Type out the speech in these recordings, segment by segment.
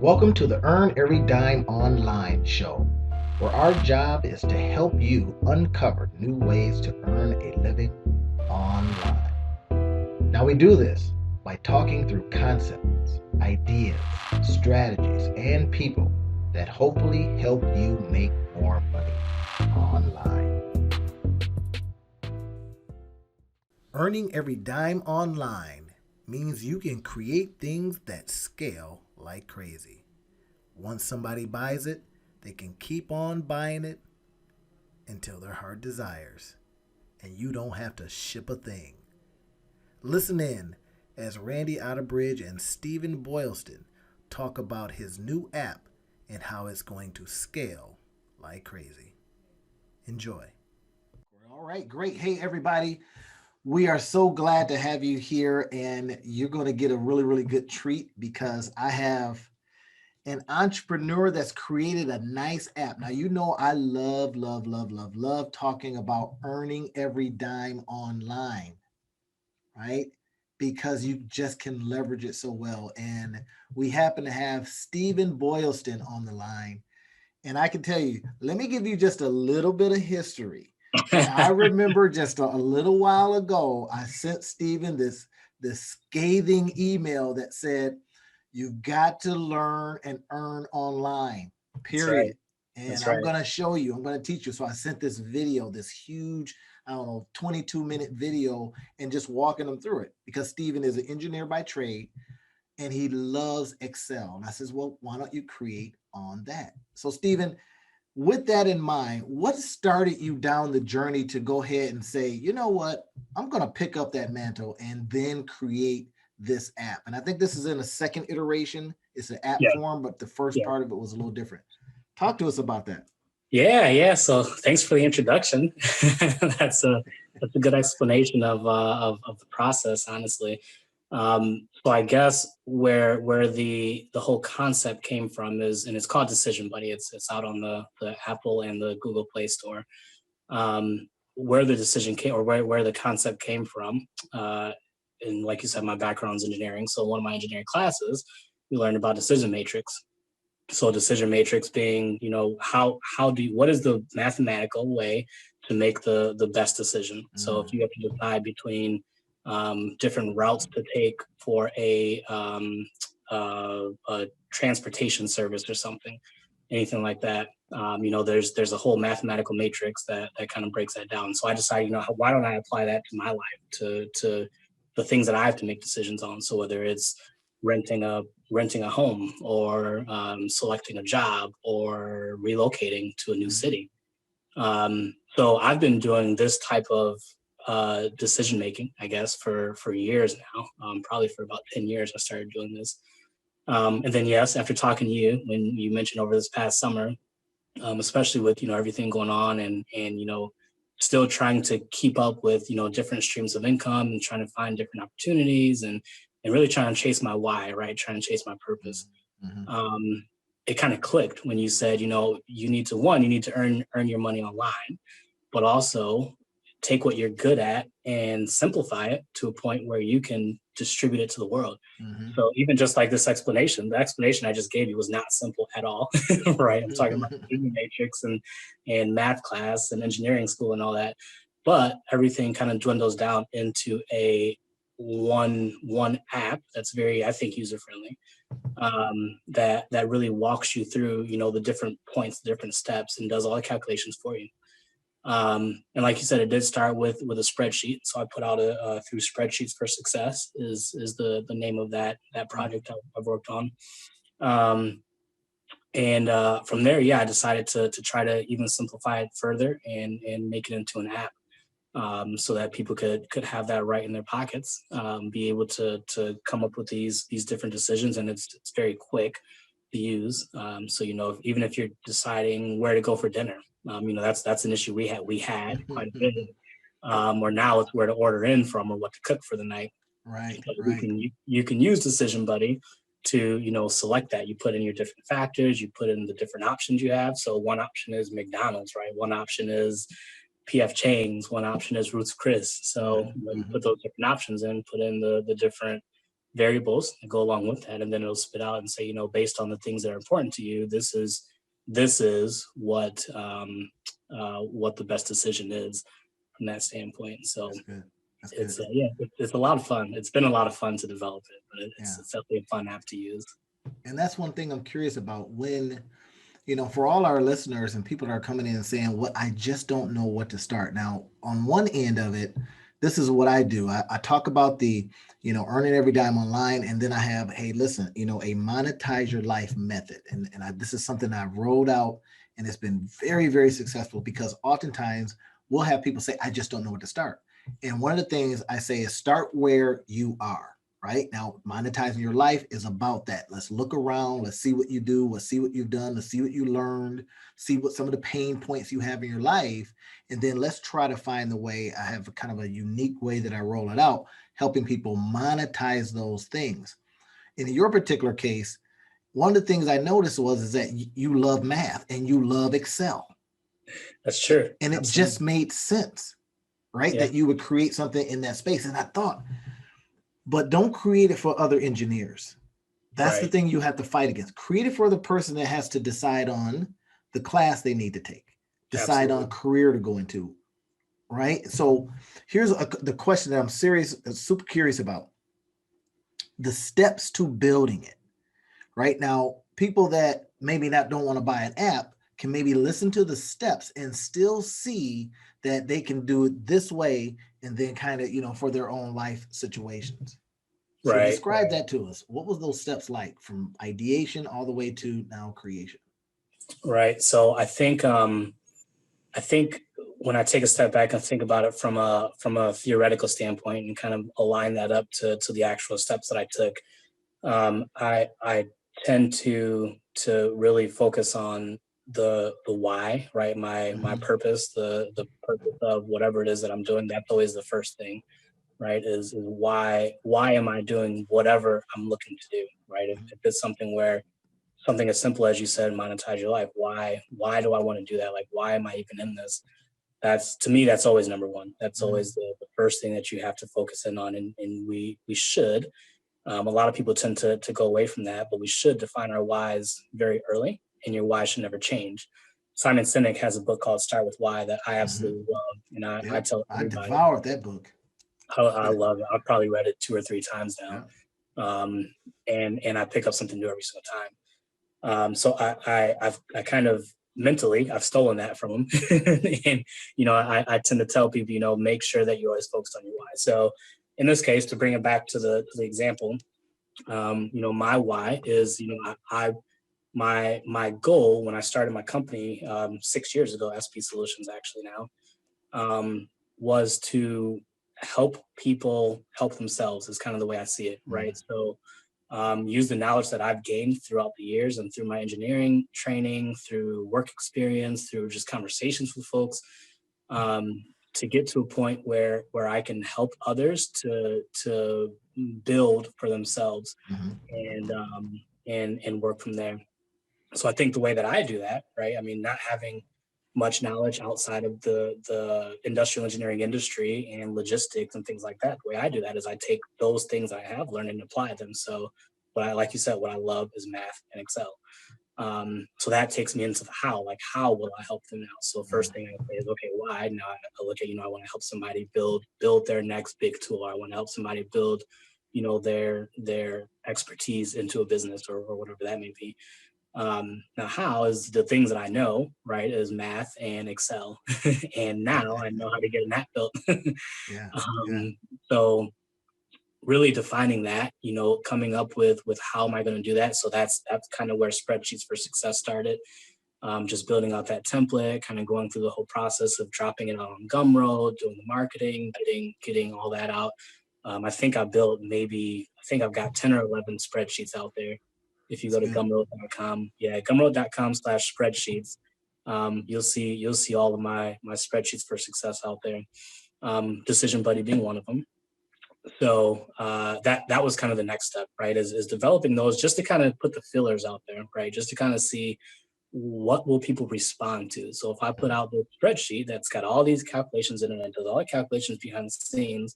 Welcome to the Earn Every Dime Online show, where our job is to help you uncover new ways to earn a living online. Now, we do this by talking through concepts, ideas, strategies, and people that hopefully help you make more money online. Earning every dime online means you can create things that scale like crazy. Once somebody buys it, they can keep on buying it until their heart desires, and you don't have to ship a thing. Listen in as Randy Otterbridge and Stephen Boylston talk about his new app and how it's going to scale like crazy. Enjoy. All right, great. Hey, everybody. We are so glad to have you here, and you're going to get a really, really good treat because I have an entrepreneur that's created a nice app. Now, you know, I love, love, love, love, love talking about earning every dime online, right? Because you just can leverage it so well. And we happen to have Stephen Boylston on the line. And I can tell you, let me give you just a little bit of history. I remember just a little while ago, I sent Stephen this scathing email that said, "You've got to learn and earn online, That's right. period. And That's I'm right. going to show you, I'm going to teach you." So I sent this video, this huge, I don't know, 22-minute video, and just walking them through it because Stephen is an engineer by trade and he loves Excel. And I says, well, why don't you create on that? So, Stephen, with that in mind, what started you down the journey to go ahead and say, you know what, I'm going to pick up that mantle and then create this app? And I think this is in a second iteration. It's an app Yeah. form, but the first Yeah. part of it was a little different. Talk to us about that. Yeah. So thanks for the introduction. that's a that's a good explanation of the process, honestly. So I guess where the whole concept came from is, and it's called Decision Buddy. It's out on the Apple and the Google Play Store. Where the decision came, or where the concept came from, and like you said, my background is engineering. So one of my engineering classes, we learned about decision matrix. So decision matrix being, how do you, what is the mathematical way to make the best decision? So if you have to decide between different routes to take for a transportation service or something, anything like that, there's a whole mathematical matrix that kind of breaks that down. So I decided, why don't I apply that to my life, to the things that I have to make decisions on. So whether it's renting a renting a home, or selecting a job, or relocating to a new city. So I've been doing this type of decision making, I guess, for years now. Probably for about 10 years, I started doing this. And then yes, after talking to you, when you mentioned over this past summer, especially with everything going on, and still trying to keep up with different streams of income, and trying to find different opportunities, and really trying to chase my why, right? Trying to chase my purpose. Mm-hmm. um, it kind of clicked when you said, you need to earn your money online, but also take what you're good at and simplify it to a point where you can distribute it to the world. Mm-hmm. So even just like this explanation, the explanation I just gave you was not simple at all, right? I'm talking about the matrix and math class and engineering school and all that, but everything kind of dwindles down into a one app that's very, I think, user friendly, that really walks you through, the different points, the different steps, and does all the calculations for you. And like you said, it did start with a spreadsheet. So I put out through Spreadsheets for Success is the name of that project I've worked on. Um, and from there, yeah, I decided to try to even simplify it further, and make it into an app, so that people could have that right in their pockets, be able to come up with these different decisions, and it's very quick to use. So even if you're deciding where to go for dinner, that's an issue we had quite a bit. Or now it's where to order in from, or what to cook for the night. Right, But right. you can use Decision Buddy to select that. You put in your different factors, you put in the different options you have. So one option is McDonald's, right? One option is PF Chang's, one option is Ruth's Chris. So Mm-hmm. you Mm-hmm. put those different options in, put in the different variables that go along with that, and then it'll spit out and say, based on the things that are important to you, this is what the best decision is from that standpoint. So That's good. That's good. it's it's a lot of fun. It's been a lot of fun to develop it, but Yeah. it's definitely a fun app to use. And that's one thing I'm curious about when, for all our listeners and people that are coming in and saying, what I just don't know what to start. Now, on one end of it, this is what I do. I talk about the, earning every dime online. And then I have, hey, listen, a monetize your life method. And this is something I've rolled out and it's been very, very successful because oftentimes we'll have people say, I just don't know what to start. And one of the things I say is start where you are. Right now, monetizing your life is about that. Let's look around. Let's see what you do. Let's see what you've done. Let's see what you learned. See what some of the pain points you have in your life. And then let's try to find the way. I have kind of a unique way that I roll it out, helping people monetize those things. In your particular case, one of the things I noticed is that you love math and you love Excel. That's true. And it Absolutely. just made sense, right? Yeah. That you would create something in that space. And I thought, but don't create it for other engineers. That's the Right. thing you have to fight against. Create it for the person that has to decide on the class they need to take, decide Absolutely. on career to go into, right? So here's the question that I'm super curious about. The steps to building it. Right now, people that maybe not don't want to buy an app can maybe listen to the steps and still see that they can do it this way and then kind of, for their own life situations. So Right. describe that to us. What was those steps like from ideation all the way to now creation? Right. So I think when I take a step back and think about it from a theoretical standpoint and kind of align that up to the actual steps that I took, I tend to really focus on the why, right? My Mhm. purpose, the purpose of whatever it is that I'm doing. That's always the first thing, right? Is why am I doing whatever I'm looking to do, right? If it's something as simple as you said, monetize your life. Why do I want to do that? Like, why am I even in this? That's, to me, that's always number one. That's Mhm. always the first thing that you have to focus in on, and we should. A lot of people tend to go away from that, but we should define our whys very early, and your why should never change. Simon Sinek has a book called Start with Why that I Mhm. absolutely love, and I Yep. tell I everybody devoured that book. I love it. I've probably read it 2 or 3 times now, Yeah. um, and I pick up something new every single time. So I kind of mentally I've stolen that from him, and I tend to tell people, make sure that you always focus on your why. So in this case, to bring it back to the example, my why is, my goal when I started my company 6 years ago, SP Solutions actually now, was to help people help themselves is kind of the way I see it, right? Mhm. So use the knowledge that I've gained throughout the years and through my engineering training, through work experience, through just conversations with folks, um, to get to a point where I can help others to build for themselves Mhm. and work from there. So I think the way that I do that, right? I mean, not having much knowledge outside of the industrial engineering industry and logistics and things like that. The way I do that is I take those things I have learned and apply them. So like you said, what I love is math and Excel. So that takes me into the how, like how will I help them now? So first thing I say is, okay, why? Now I look at, I want to help somebody build their next big tool. Or I want to help somebody build, their expertise into a business or whatever that may be. Now, how is the things that I know, right, is math and Excel. And now I know how to get an app built. Yeah. Yeah. um, so really defining that, coming up with how am I going to do that. So that's kind of where Spreadsheets for Success started. Just building out that template, kind of going through the whole process of dropping it out on Gumroad, doing the marketing, getting all that out. I think I've got 10 or 11 spreadsheets out there. If you That's go to good. gumroad.com, yeah, gumroad.com/spreadsheets, you'll see all of my spreadsheets for success out there. Decision Buddy being one of them. So that was kind of the next step, right? Is developing those just to kind of put the fillers out there, right? Just to kind of see what will people respond to. So if I put out the spreadsheet that's got all these calculations in it and does all the calculations behind the scenes,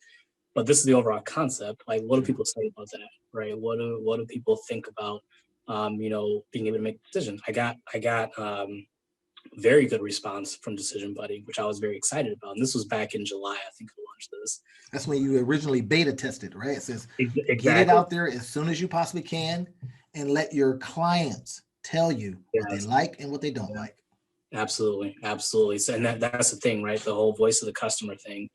but this is the overall concept. Like, what do people say about that, right? What do people think about, being able to make decisions? I got very good response from Decision Buddy, which I was very excited about. And this was back in July, I think I launched this. That's when you originally beta tested, right? It says get it Exactly. out there as soon as you possibly can and let your clients tell you what they Yes. like and what they don't like. Absolutely, absolutely. So, and that's the thing, right? The whole voice of the customer thing.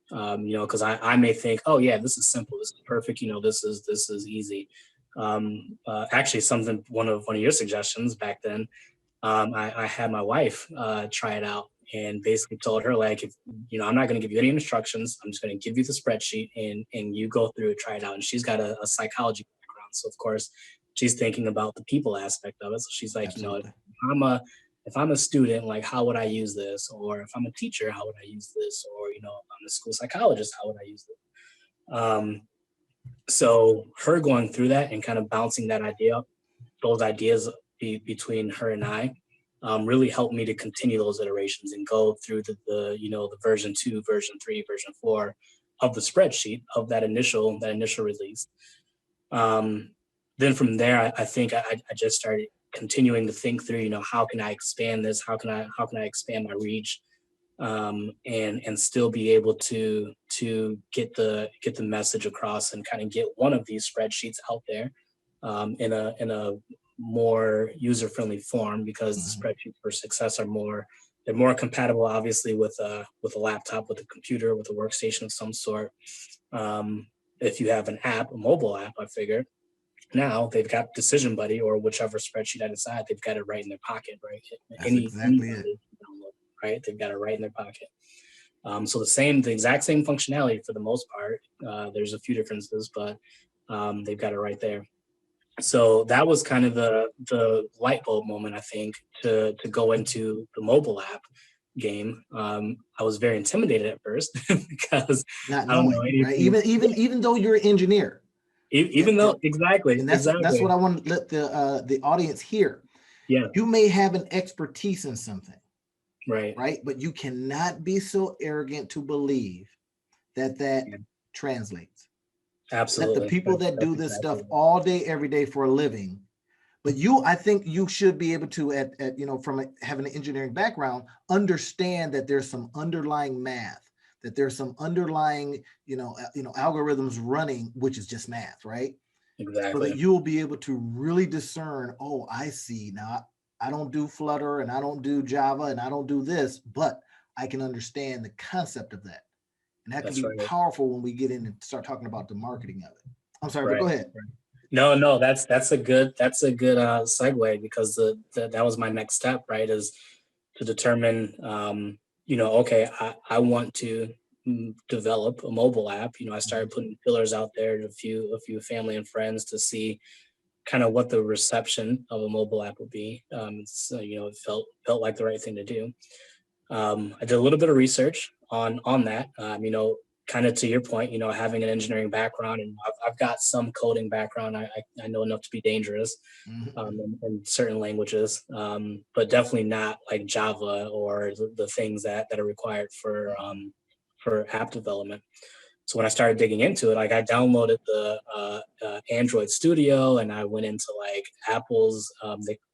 Because I may think, oh yeah, this is simple, this is perfect, this is easy. Actually, something one of your suggestions back then, I had my wife try it out and basically told her like, if I'm not going to give you any instructions, I'm just going to give you the spreadsheet and you go through it, try it out. And she's got a psychology background, so of course she's thinking about the people aspect of it. So she's like, Absolutely. I'm a if I'm a student, like how would I use this? Or if I'm a teacher, how would I use this? Or if I'm a school psychologist, how would I use it? So her going through that and kind of bouncing those ideas between her and I, really helped me to continue those iterations and go through the version 2, version 3, version 4 of the spreadsheet of that initial release. Then from there, I think I just started continuing to think through, how can I expand this? How can I expand my reach? And still be able to get the message across and kind of get one of these spreadsheets out there, in a more user-friendly form, because the spreadsheets for success they're more compatible, obviously, with a laptop, with a computer, with a workstation of some sort. If you have a mobile app, I figure now they've got Decision Buddy or whichever spreadsheet I decide, they've got it right in their pocket, right? That's exactly it. Right? They've got it right in their pocket. So the exact same functionality for the most part. There's a few differences, but they've got it right there. So that was kind of the light bulb moment, I think, to go into the mobile app game. I was very intimidated at first because Not I don't know knowing, right? anything. Even though you're an engineer, Even though exactly, and that's what I want to let the audience hear. Yeah. You may have an expertise in something, right? But you cannot be so arrogant to believe that translates. Absolutely. That the people that do this stuff all day, every day for a living, but I think you should be able to, from having an engineering background, understand that there's some underlying math, that there's some underlying, algorithms running, which is just math, right? Exactly. So that you'll be able to really discern, oh, I see now. I don't do Flutter and I don't do Java and I don't do this, but I can understand the concept of that. And that can be powerful when we get in and start talking about the marketing of it. I'm sorry, but go ahead. No, that's a good segue, because that was my next step, right? Is to determine, okay, I want to develop a mobile app. I started putting fillers out there to a few family and friends to see kind of what the reception of a mobile app would be. So, it felt like the right thing to do. I did a little bit of research on that. Kind of to your point, having an engineering background, and I've got some coding background. I know enough to be dangerous in certain languages, but definitely not like Java or the things that are required for app development. So when I started digging into it, like I downloaded the Android Studio, and I went into like Apple's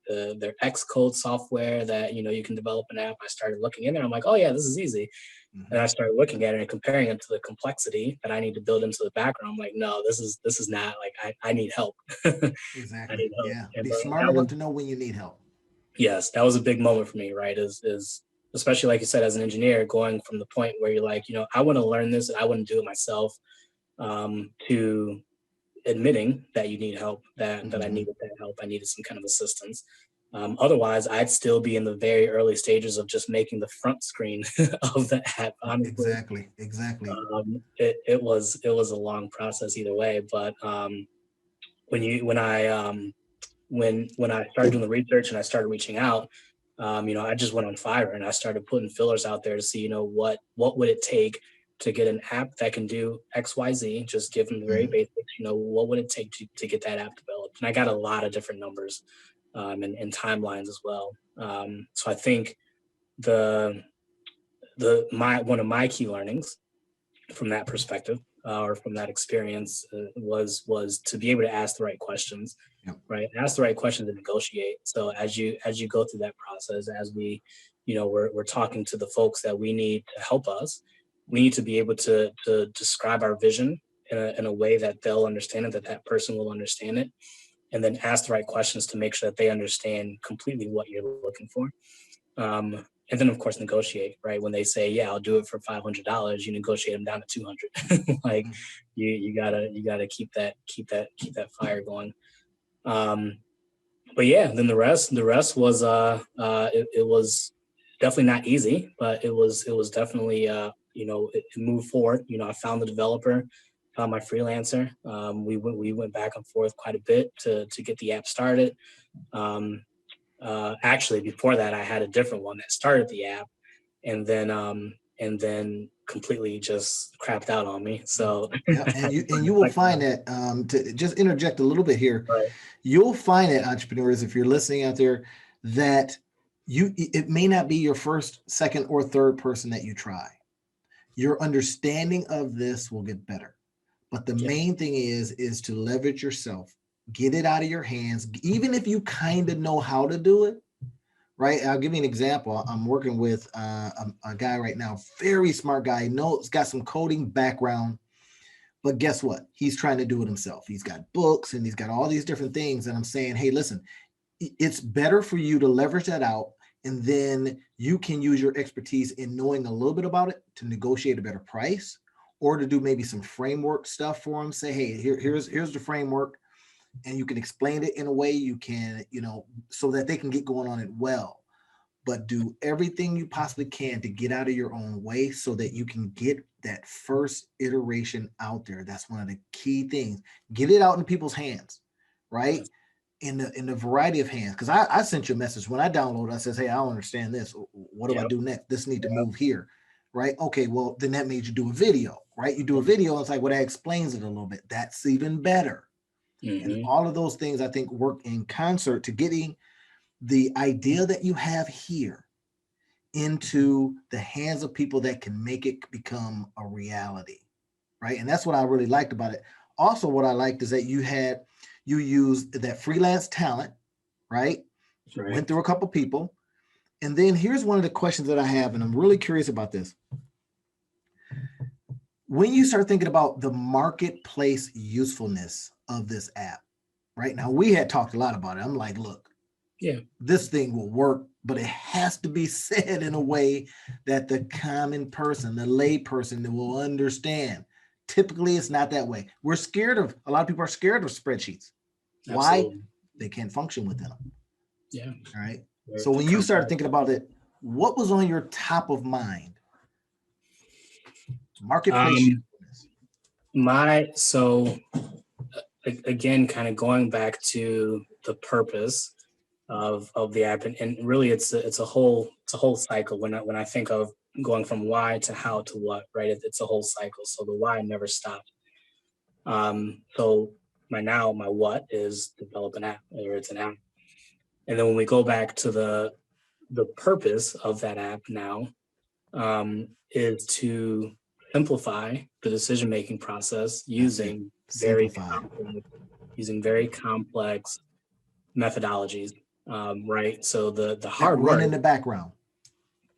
their Xcode software that you can develop an app. I started looking in there. I'm like, oh yeah, this is easy. And I started looking at it and comparing it to the complexity that I need to build into the background. I'm like, no, this is not like I need help. Exactly. I need help. Yeah. Be smart enough to know when you need help. Yes, that was a big moment for me, right? Is especially like you said, as an engineer, going from the point where you're like, I want to learn this, and I wouldn't do it myself, to admitting that you need help, that I needed that help, I needed some kind of assistance. Otherwise, I'd still be in the very early stages of just making the front screen of the app. Honestly. Exactly. It was a long process either way, but when I started doing the research and I started reaching out, I just went on Fiverr and I started putting fillers out there to see, what would it take to get an app that can do X, Y, Z, just give them the very basics, what would it take to get that app developed? And I got a lot of different numbers, and timelines as well. So I think one of my key learnings from that perspective, or from that experience was to be able to ask the right questions, Yep. right? Ask the right questions and negotiate. So as you go through that process, as we, we're talking to the folks that we need to help us, we need to be able to describe our vision in a way that they'll understand it, that person will understand it, and then ask the right questions to make sure that they understand completely what you're looking for. And then of course negotiate, right? When they say, yeah, I'll do it for $500, you negotiate them down to 200. Like you gotta keep that fire going. But yeah, then the rest was it was definitely not easy, but it was definitely it moved forward. I found the developer, found my freelancer. We went back and forth quite a bit to get the app started. Actually, before that, I had a different one that started the app, and then completely just crapped out on me. So Yeah, and you will find that, to just interject a little bit here, right. You'll find that, entrepreneurs, if you're listening out there, that it may not be your first, second, or third person that you try. Your understanding of this will get better. But the Yeah. main thing is to leverage yourself, get it out of your hands, even if you kind of know how to do it. Right. I'll give you an example. I'm working with a guy right now, very smart guy, knows, got some coding background, but guess what? He's trying to do it himself. He's got books and he's got all these different things. And I'm saying, hey, listen, it's better for you to leverage that out. And then you can use your expertise in knowing a little bit about it to negotiate a better price, or to do maybe some framework stuff for them. Say, hey, here's the framework. And you can explain it in a way you can, so that they can get going on it well. But do everything you possibly can to get out of your own way so that you can get that first iteration out there. That's one of the key things. Get it out in people's hands, right? Yes. In the variety of hands. Because I sent you a message when I downloaded. I says, hey, I don't understand this. What do I Yep. do next? This need to move here, right? Okay, well then that made you do a video, right? You do a video. And it's like, well, that explains it a little bit. That's even better. Mhm. And all of those things I think work in concert to getting the idea that you have here into the hands of people that can make it become a reality, right? And that's what I really liked about it. Also, what I liked is that you used that freelance talent, right? Right. Went through a couple people. And then here's one of the questions that I have, and I'm really curious about this. When you start thinking about the marketplace usefulness of this app, right? Now, we had talked a lot about it. I'm like, look, Yeah. this thing will work, but it has to be said in a way that the common person, the lay person, will understand. Typically, it's not that way. A lot of people are scared of spreadsheets. Why? Absolutely. They can't function within them. Yeah. All right. They're So when you started complex. thinking about it, what was on your top of mind? Marketplace usefulness. So again, kind of going back to the purpose of the app, and really it's a whole cycle. When I think of going from why to how to what, right? It's a whole cycle. So the why never stopped. So my what is develop an app, or it's an app. And then when we go back to the purpose of that app now, is to simplify the decision-making process using very complex methodologies, right? So the hard work run in the background.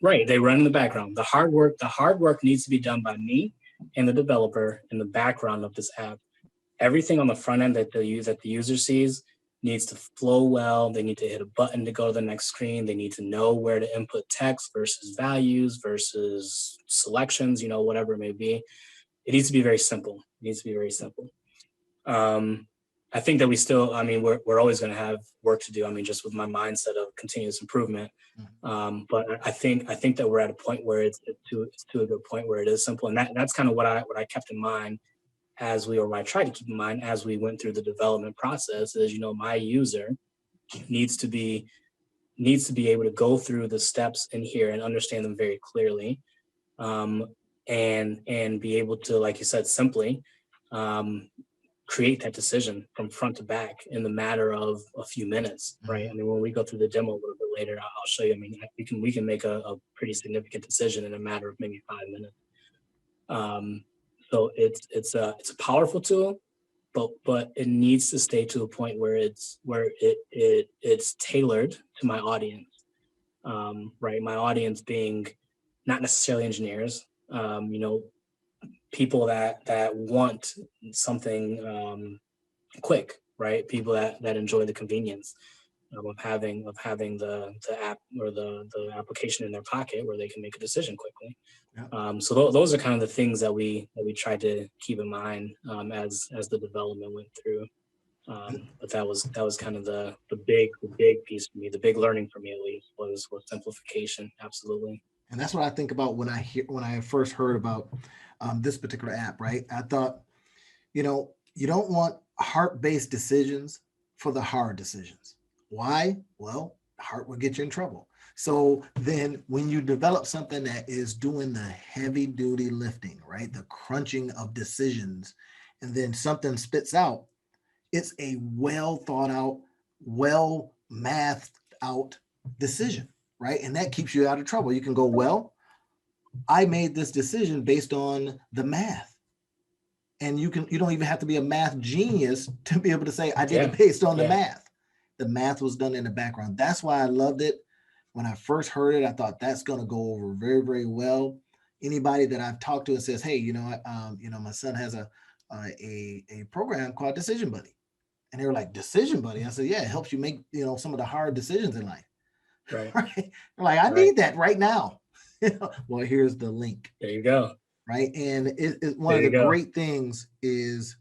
Right, they run in the background. The hard work needs to be done by me and the developer in the background of this app. Everything on the front end that the user sees needs to flow well. They need to hit a button to go to the next screen. They need to know where to input text versus values versus selections, whatever it may be. It needs to be very simple. I think that we're always going to have work to do. Just with my mindset of continuous improvement. But I think that we're at a point where it's to a good point where it is simple. And that's kind of what I kept in mind what I tried to keep in mind as we went through the development process is, my user needs to be able to go through the steps in here and understand them very clearly, and be able to, like you said, simply create that decision from front to back in the matter of a few minutes, right? When we go through the demo a little bit later, I'll show you. We can make a pretty significant decision in a matter of maybe 5 minutes. it's a powerful tool, but it needs to stay to a point where it's tailored to my audience, right? My audience being not necessarily engineers, people that want something quick, right? People that enjoy the convenience of having the app or the application in their pocket where they can make a decision quickly. Yeah. So those are kind of the things that we tried to keep in mind as the development went through. But that was kind of the big piece for me, the big learning for me at least was simplification. Absolutely. And that's what I think about when I first heard about this particular app, right? I thought, you don't want heart-based decisions for the hard decisions. Why? Well, heart will get you in trouble. So then when you develop something that is doing the heavy duty lifting, right? The crunching of decisions, and then something spits out, it's a well thought out, well mathed out decision, right? And that keeps you out of trouble. You can go, well, I made this decision based on the math. And you don't even have to be a math genius to be able to say, I did it based on the math. The math was done in the background. That's why I loved it. When I first heard it, I thought that's going to go over very, very well. Anybody that I've talked to and says, hey, my son has a program called Decision Buddy. And they were like, Decision Buddy? I said, yeah, it helps you make, some of the hard decisions in life. Right. Right? Like, I need that right now. Well, here's the link. There you go. Right. And one of the great things is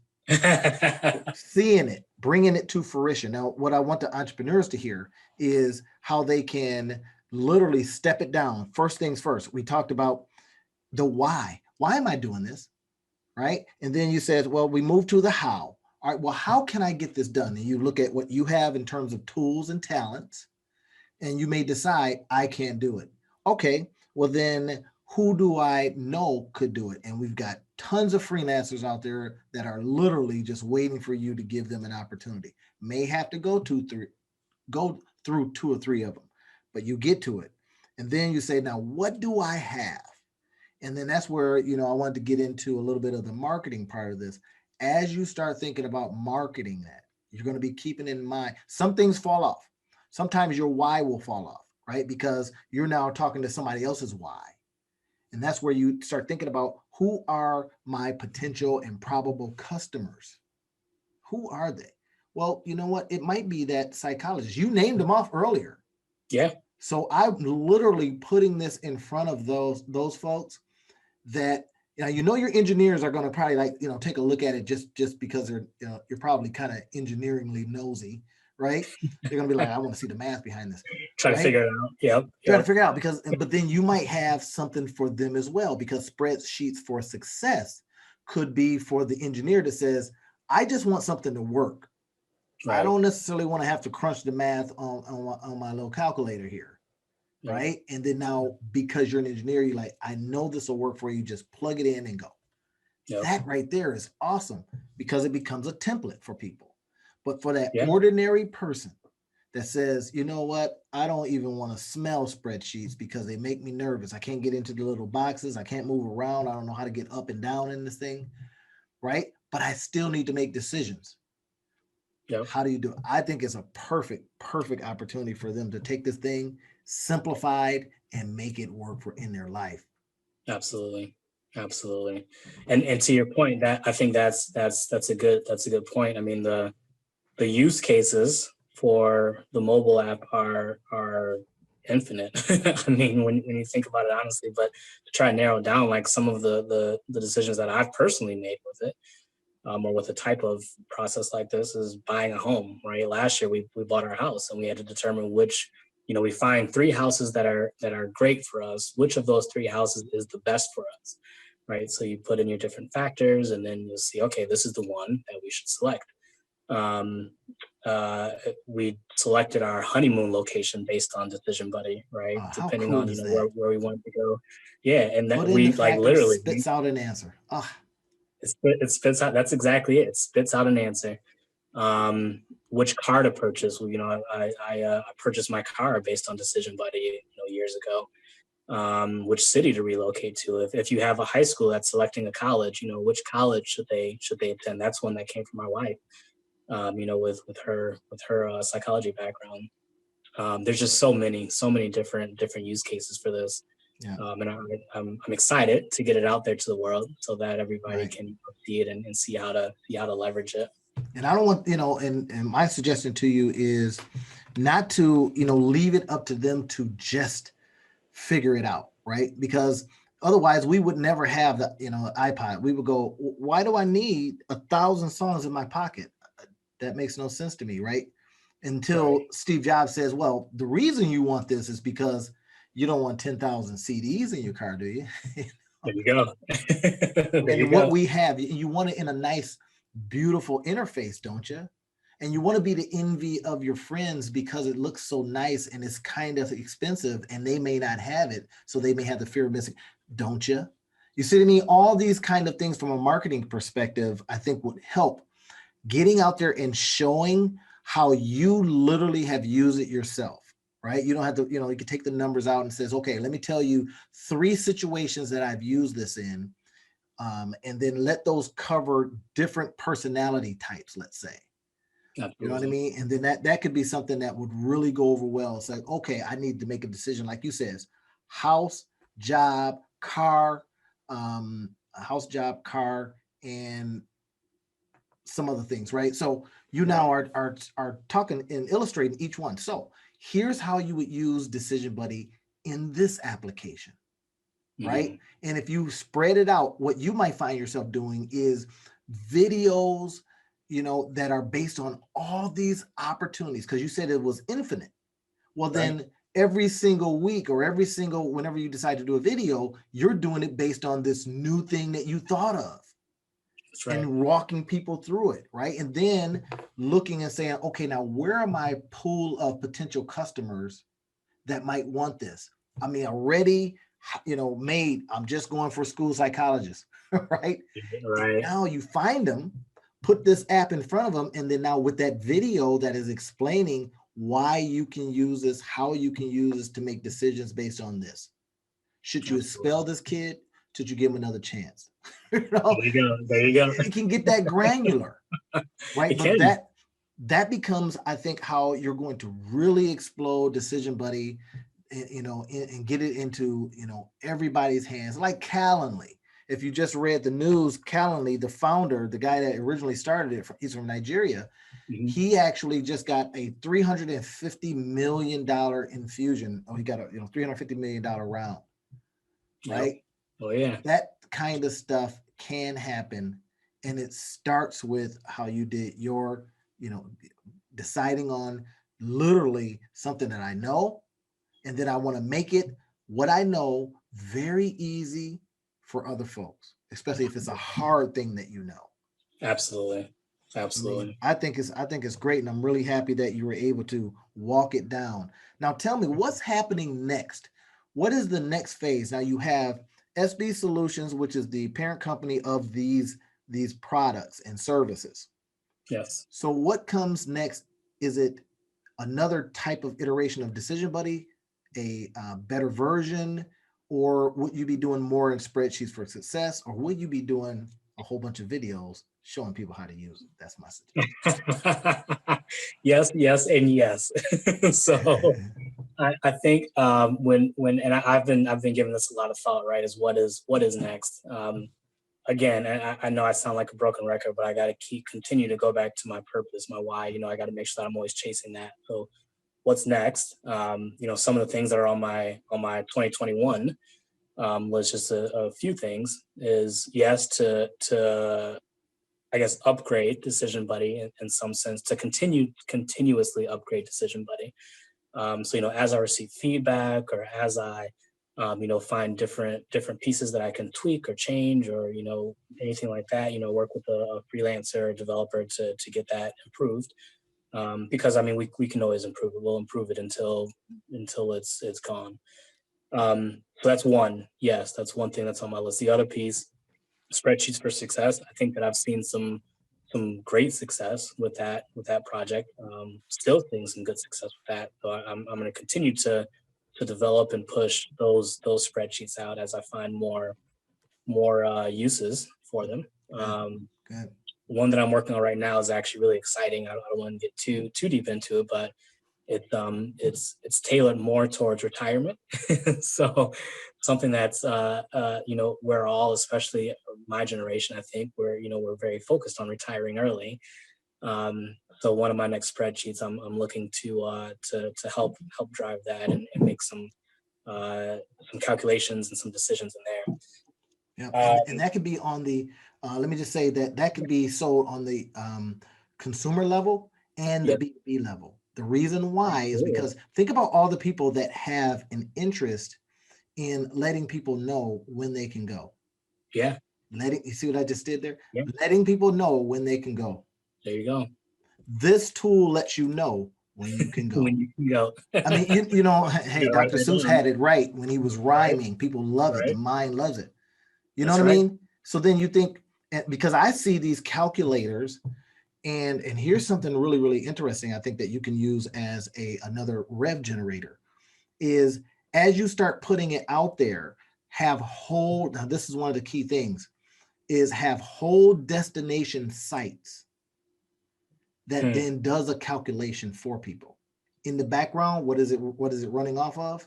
seeing it, bringing it to fruition. Now, what I want the entrepreneurs to hear is how they can literally step it down. First things first, we talked about the why. Why am I doing this? Right. And then you said, well, we move to the how. All right, well, how can I get this done? And you look at what you have in terms of tools and talents, and you may decide, I can't do it. Okay, well then who do I know could do it? And we've got tons of freelancers out there that are literally just waiting for you to give them an opportunity. May have to go through 2 or 3 of them, but you get to it. And then you say, now, what do I have? And then that's where, I wanted to get into a little bit of the marketing part of this. As you start thinking about marketing that, you're going to be keeping in mind, some things fall off. Sometimes your why will fall off, right? Because you're now talking to somebody else's why. And that's where you start thinking about, who are my potential and probable customers? Who are they? Well, you know what? It might be that psychologist. You named them off earlier. Yeah. So I'm literally putting this in front of those folks that, your engineers are going to probably take a look at it just because they're, you're probably kind of engineeringly nosy, right? They're going to be like, I want to see the math behind this. Try to figure it out. Yep. Try to figure it out but then you might have something for them as well, because spreadsheets for success could be for the engineer that says, I just want something to work. Right. I don't necessarily want to have to crunch the math on my little calculator here. Right. And then now, because you're an engineer, you're like, I know this will work for you. Just plug it in and go. Yep. That right there is awesome, because it becomes a template for people. But for that ordinary person that says, you know what, I don't even want to smell spreadsheets because they make me nervous. I can't get into the little boxes. I can't move around. I don't know how to get up and down in this thing. Right. But I still need to make decisions. Yep. How do you do it? I think it's a perfect opportunity for them to take this thing simplified and make it work in their life. Absolutely. And to your point, that I think that's a good point. I mean, the use cases for the mobile app are infinite. I mean, when you think about it honestly, but to try and narrow down like some of the decisions that I've personally made with it, or with a type of process like this, is buying a home, right? Last year we bought our house, and we had to determine which, we find 3 houses that are great for us. Which of those 3 houses is the best for us, right? So you put in your different factors, and then you'll see, okay, this is the one that we should select. We selected our honeymoon location based on Decision Buddy, right? Depending on where we wanted to go. Yeah, and that we like literally spits out an answer. It spits out. That's exactly it. It spits out an answer. Which car to purchase? I purchased my car based on Decision Buddy, years ago. which city to relocate to. If you have a high school that's selecting a college, which college should they attend? That's one that came from my wife, with her psychology background. There's just so many different use cases for this. Yeah. And I'm excited to get it out there to the world so that everybody Right. can see it and see how to leverage it. And I don't want, and my suggestion to you is not to, leave it up to them to just figure it out, right? Because otherwise we would never have the, iPod. We would go, why do I need 1,000 songs in my pocket? That makes no sense to me, right? Until Right. Steve Jobs says, well, the reason you want this is because you don't want 10,000 CDs in your car, do you? There you go. There you And what go. we have, you want it in a nice, beautiful interface, don't you? And you want to be the envy of your friends because it looks so nice and it's kind of expensive and they may not have it. So they may have the fear of missing, don't you? You see what I mean? All these kind of things from a marketing perspective, I think would help getting out there and showing how you literally have used it yourself, right? You don't have to, you can take the numbers out and says, okay, let me tell you 3 situations that I've used this in. And then let those cover different personality types, let's say. You know what I Absolutely. mean? And then that could be something that would really go over well. It's like, okay, I need to make a decision, like you says, house, job, car, house, job, car, and some other things, right? So you now Right. are talking and illustrating each one. So here's how you would use Decision Buddy in this application, right? Mhm. And if you spread it out, what you might find yourself doing is videos, that are based on all these opportunities, because you said it was infinite. Well, Right. then every single week or whenever you decide to do a video, you're doing it based on this new thing that you thought of That's right. and walking people through it, right? And then looking and saying, okay, now where are my pool of potential customers that might want this? I mean, already, made, I'm just going for school psychologists, right? Right. Now you find them, put this app in front of them, and then now with that video that is explaining why you can use this, how you can use this to make decisions based on this. Should you expel Absolutely. this kid? Should you give him another chance? you There know, you go. There you go. it can get that granular, right? It But can. that becomes, I think, how you're going to really explode Decision Buddy, and get it into everybody's hands. Like Calendly. If you just read the news, Calendly, the founder, the guy that originally started it, he's from Nigeria. Mhm. He actually just got a $350 million infusion. Oh, he got a $350 million round, Yep. right? Oh yeah. That kind of stuff can happen, and it starts with how you did your you know deciding on literally something that I know, and then I want to make it what I know very easy for other folks, especially if it's a hard thing that you know. Absolutely. I mean, Absolutely. I think it's great, and I'm really happy that you were able to walk it down. Now, tell me what's happening next. What is the next phase? Now you have SB Solutions, which is the parent company of these products and services. Yes. So, what comes next? Is it another type of iteration of Decision Buddy, a better version, or would you be doing more in spreadsheets for success, or would you be doing a whole bunch of videos showing people how to use it? That's my Yes, yes, and yes. So suggestion. I think when and I've been giving this a lot of thought, right? Is what is next? Again, I know I sound like a broken record, but I got to continue to go back to my purpose, my why. I got to make sure that I'm always chasing that. So what's next? Some of the things that are on my 2021 was just a few things. Is yes to I guess upgrade Decision Buddy in some sense, to continuously upgrade Decision Buddy. So as I receive feedback, or as I find different pieces that I can tweak or change, or anything like that, work with a freelancer or developer to get that improved. Because I mean we can always improve it. We'll improve it until it's gone. So that's one. Yes, that's one thing that's on my list. The other piece, spreadsheets for success. I think that I've seen some great success with that project. Still seeing some good success with that. So I'm going to continue develop and push those spreadsheets out as I find more uses for them. Good. One that I'm working on right now is actually really exciting. I don't want to get too deep into it, but it's tailored more towards retirement. So something that's we're all, especially my generation, I think we're very focused on retiring early. So one of my next spreadsheets, I'm looking to help drive that and make some calculations and some decisions in there. Yeah, and that could be on the. Let me just say that could be sold on the consumer level and the Yep. B2B level. The reason why is Absolutely. because think about all the people that have an interest in letting people know when they can go. Yeah. You see what I just did there? Yeah. Letting people know when they can go. There you go. This tool lets you know when you can go. When you can go. I mean, hey, Yeah, right Dr. there, Seuss down. had it right when he was rhyming. People love it. The Right. mind loves it. You know That's what I right. mean? So then you think, because I see these calculators, and here's something really, really interesting. I think that you can use as another rev generator is as you start putting it out there, now this is one of the key things, is have whole destination sites that then does a calculation for people. In the background, what is it running off of?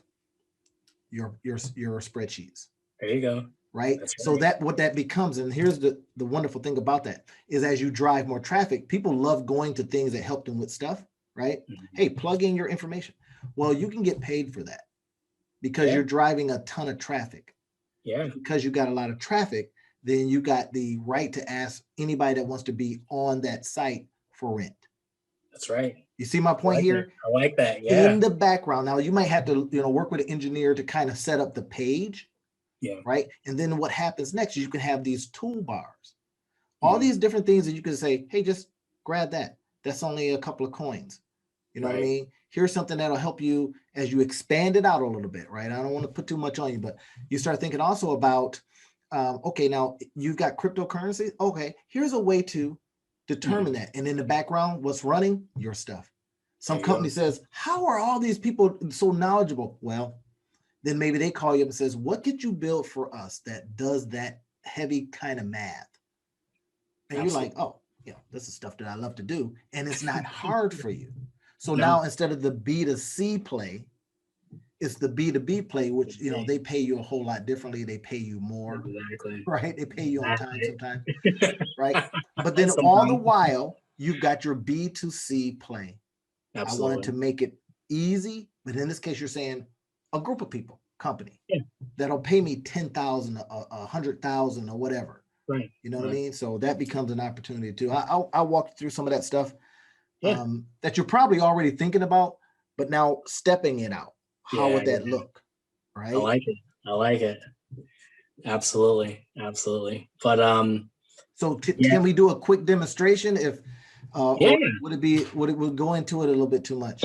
Your spreadsheets. There you go. Right. That's So right. what that becomes, and here's the wonderful thing about that, is as you drive more traffic, people love going to things that help them with stuff, right? Mhm. Hey, plug in your information. Well, you can get paid for that because Yeah. you're driving a ton of traffic. Yeah. Because you got a lot of traffic, then you got the right to ask anybody that wants to be on that site for rent. That's right. You see my point here? I like that. Yeah. In the background. Now you might have to, work with an engineer to kind of set up the page. Yeah. Right. And then what happens next is you can have these toolbars, all these different things that you can say, hey, just grab that. That's only a couple of coins. You know what I mean? Here's something that'll help you as you expand it out a little bit, right? I don't want to put too much on you, but you start thinking also about, okay, now you've got cryptocurrency. Okay, here's a way to determine that. And in the background, what's running? Your stuff. Some company says, how are all these people so knowledgeable? Well, then maybe they call you up and says, what could you build for us that does that heavy kind of math? And you're like, oh, this is stuff that I love to do. And it's not hard for you. So now instead of the B2C play, it's the B2B play, which, they pay you a whole lot differently. They pay you more, right? They pay you on time sometimes, right? But then all the while, you've got your B2C play. Absolutely. I wanted to make it easy, but in this case, you're saying a group of people, company, that'll pay me 10,000, 100,000 or whatever. Right. You know what I mean? So that becomes an opportunity too. I'll walk you through some of that stuff that you're probably already thinking about, but now stepping it out. How would that look? Right. I like it. Absolutely. But so can we do a quick demonstration? If or would it go into it a little bit too much?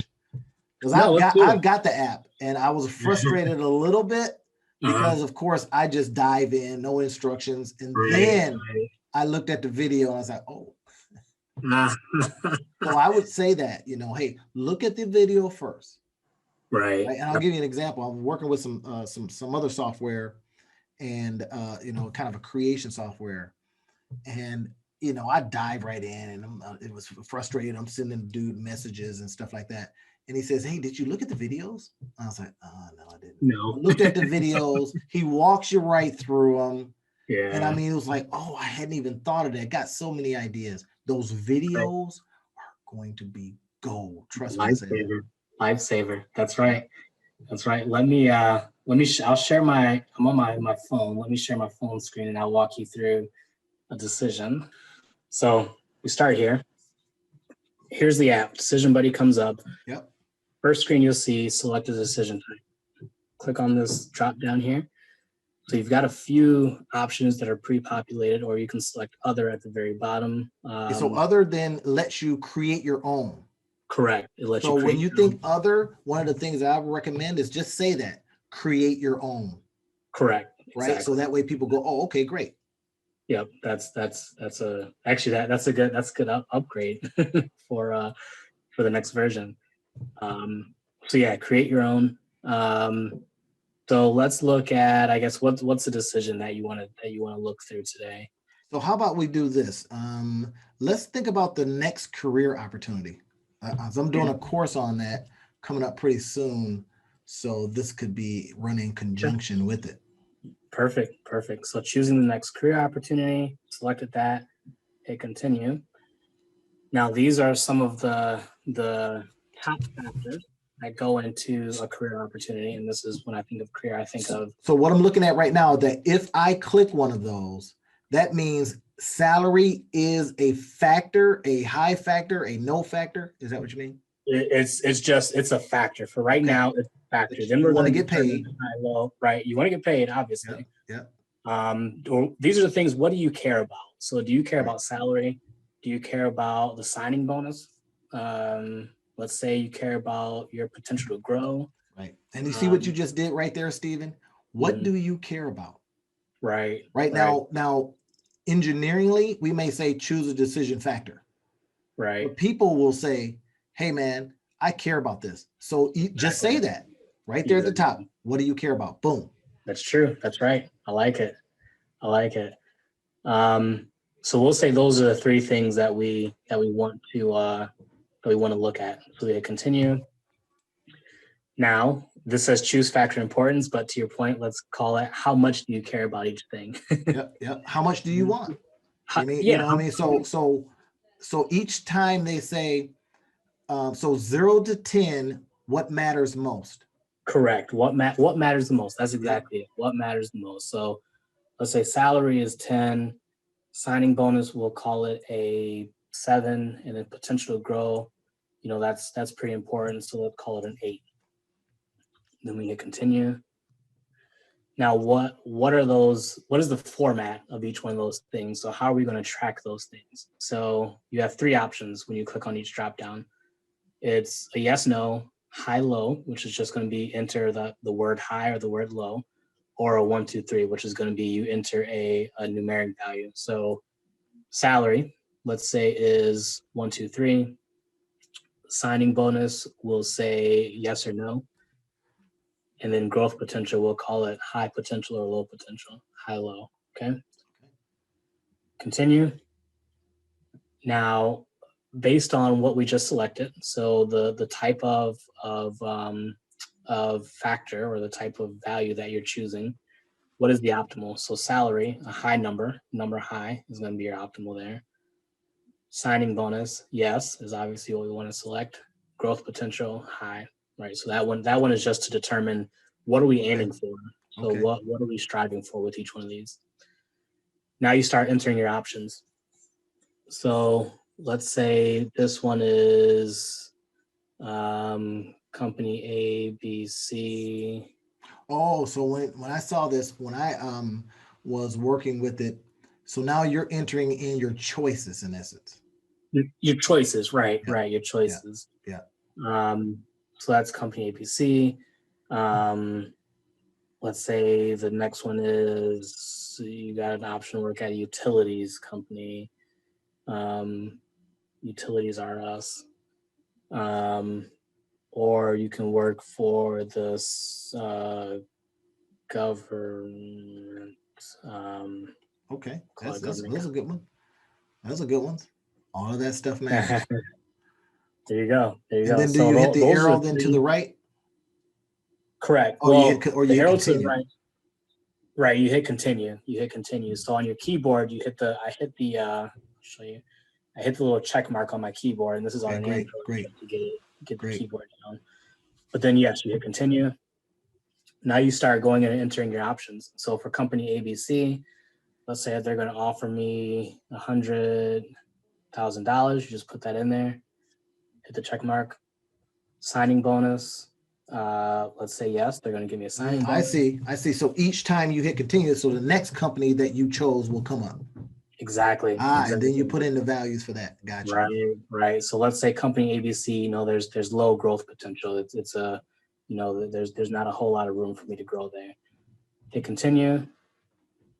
Because I've got the app and I was frustrated a little bit because of course I just dive in, no instructions. And then I looked at the video and I was like, oh. So I would say that, hey, look at the video first. Right. And I'll give you an example. I'm working with some other software and kind of a creation software. And I dive right in and it was frustrating. I'm sending dude messages and stuff like that. And he says, hey, did you look at the videos? I was like, oh, no, I didn't. No. I looked at the videos. He walks you right through them. Yeah. And I mean, it was like, oh, I hadn't even thought of that. Got so many ideas. Those videos are going to be gold. Trust me. Lifesaver. That's right. I'll share I'm on my phone. Let me share my phone screen and I'll walk you through a decision. So we start here. Here's the app. Decision Buddy comes up. Yep. First screen you'll see, select a decision type. Click on this drop down here. So you've got a few options that are pre-populated, or you can select other at the very bottom. So other then lets you create your own. Correct. It lets you create. So when you think other, one of the things that I would recommend is just say that, create your own. Correct. Right. Exactly. So that way people go, oh, okay, great. Yep. That's a good upgrade for the next version. So yeah, create your own. So let's look at, I guess, what's the decision that you want to look through today? So how about we do this? Let's think about the next career opportunity. As I'm doing a course on that coming up pretty soon, so this could be running in conjunction with it. Perfect. So choosing the next career opportunity, selected that, hit continue. Now these are some of the top factors that go into a career opportunity, and this is when I think of career, I think of. So what I'm looking at right now, that if I click one of those, that means salary is a factor, a high factor, a no factor. Is that what you mean? It's a factor for right now. It's a factor. Then You we're want going to get paid. Well, right. You want to get paid, obviously. Yeah. These are the things. What do you care about? So, do you care Right. about salary? Do you care about the signing bonus? Let's say you care about your potential to grow. Right. And you see what you just did right there, Stephen? What do you care about? Right. Now, engineeringly, we may say choose a decision factor. Right. But people will say, hey, man, I care about this. So just say that right there at the top. What do you care about? Boom. That's true. That's right. I like it. So we'll say those are the three things that we want to look at. So we hit continue. Now this says choose factor importance, but to your point, let's call it how much do you care about each thing? Yep. How much do you want? You know what I mean? So each time they say, so 0 to 10, what matters most? Correct. What matters the most? That's exactly it. What matters the most? So let's say salary is 10, signing bonus, we'll call it a 7, and then potential to grow, that's pretty important. So let's call it an 8. Then we hit continue. Now, what is the format of each one of those things? So how are we going to track those things? So you have 3 options when you click on each drop down. It's a yes, no, high, low, which is just going to be enter the word high or the word low, or a 1, 2, 3, which is going to be you enter a numeric value. So salary, let's say, is 1, 2, 3. Signing bonus, we'll say yes or no. And then growth potential, we'll call it high potential or low potential, high, low. Okay. Continue. Now, based on what we just selected, so the type of factor or the type of value that you're choosing, what is the optimal? So salary, a high number high is going to be your optimal there. Signing bonus, yes, is obviously what we want to select. Growth potential, high, right? So that one is just to determine what are we aiming for. So what are we striving for with each one of these? Now you start entering your options. So let's say this one is company A, B, C. Oh, so when I saw this, when I was working with it, so now you're entering in your choices in essence. Your choices, right? Your choices. Yeah. So that's company ABC. Let's say the next one is you got an option to work at a utilities company. Utilities are us. Or you can work for this government. Okay, those are good ones. Those are good ones. All of that stuff matters. There you go. And then do you hit the arrow then to the right? Correct. Oh, you hit arrow to the right. Right, you hit continue. So on your keyboard, I'll show you. I hit the little check mark on my keyboard, and this is on an Android to get the keyboard down. But then yes, you hit continue. Now you start going in and entering your options. So for company ABC, let's say they're going to offer me $100,000. You just put that in there, hit the check mark. Signing bonus. Let's say yes, they're going to give me a signing bonus. I see. So each time you hit continue, so the next company that you chose will come up. Exactly. And then you put in the values for that. Gotcha. Right. So let's say company ABC, there's low growth potential. It's a, there's not a whole lot of room for me to grow there. Hit continue.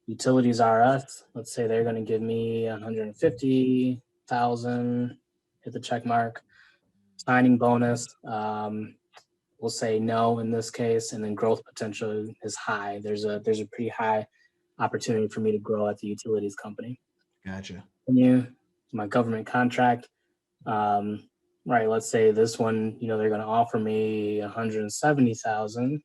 Utilities are us. Let's say they're going to give me 150,000. Hit the check mark. Signing bonus. will say no in this case, and then growth potential is high. There's a pretty high opportunity for me to grow at the utilities company. Gotcha. My government contract. Right, let's say this one, they're going to offer me 170,000,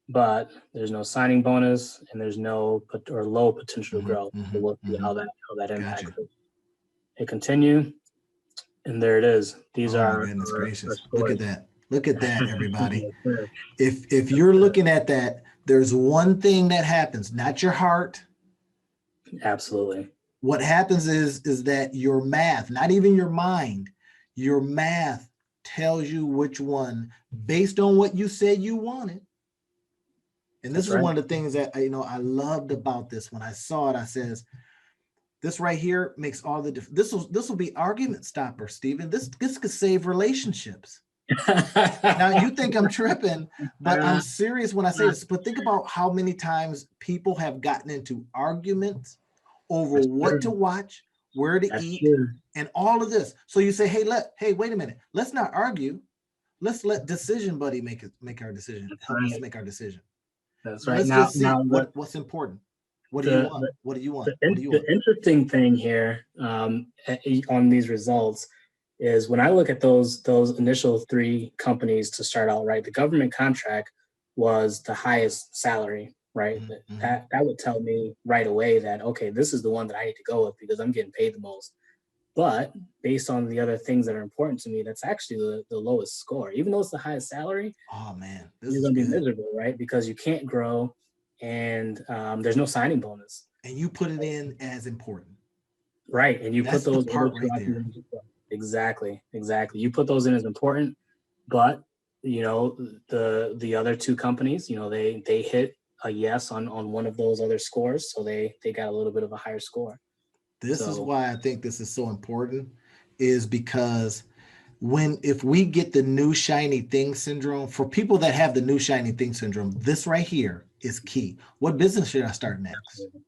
but there's no signing bonus and there's no or low potential growth. So we'll see how that impacts Gotcha. it. They continue, and there it is. These are my goodness gracious. our Look at scores. that. Look at that, everybody. Yes, sir. If you're looking at that, there's one thing that happens, not your heart. Absolutely. What happens is that your math, not even your mind, your math tells you which one based on what you said you wanted. And this That's is right. one of the things that I loved about this. When I saw it, I says, this right here makes all the difference. This will be argument stopper, Stephen. This could save relationships. Now you think I'm tripping, but I'm serious when I say this. But think about how many times people have gotten into arguments over what to watch, where to eat, and all of this. So you say, hey, wait a minute. Let's not argue. Let's let Decision Buddy make our decision. Help us make our decision. That's right. Let's just see what's important. What do you want? What do you want? The interesting thing here on these results is when I look at those initial 3 companies to start out, right? The government contract was the highest salary, right? Mm-hmm. That would tell me right away that, okay, this is the one that I need to go with because I'm getting paid the most. But based on the other things that are important to me, that's actually the lowest score. Even though it's the highest salary, oh man, you're going to be miserable, right? Because you can't grow and there's no signing bonus. And you put it in as important. Right. And you that's put those the part right there. Exactly. You put those in as important, but the other 2 companies, they hit a yes on one of those other scores. So they got a little bit of a higher score. This is why I think this is so important, is because if we get the new shiny thing syndrome, for people that have the new shiny thing syndrome, this right here is key. What business should I start next? Absolutely.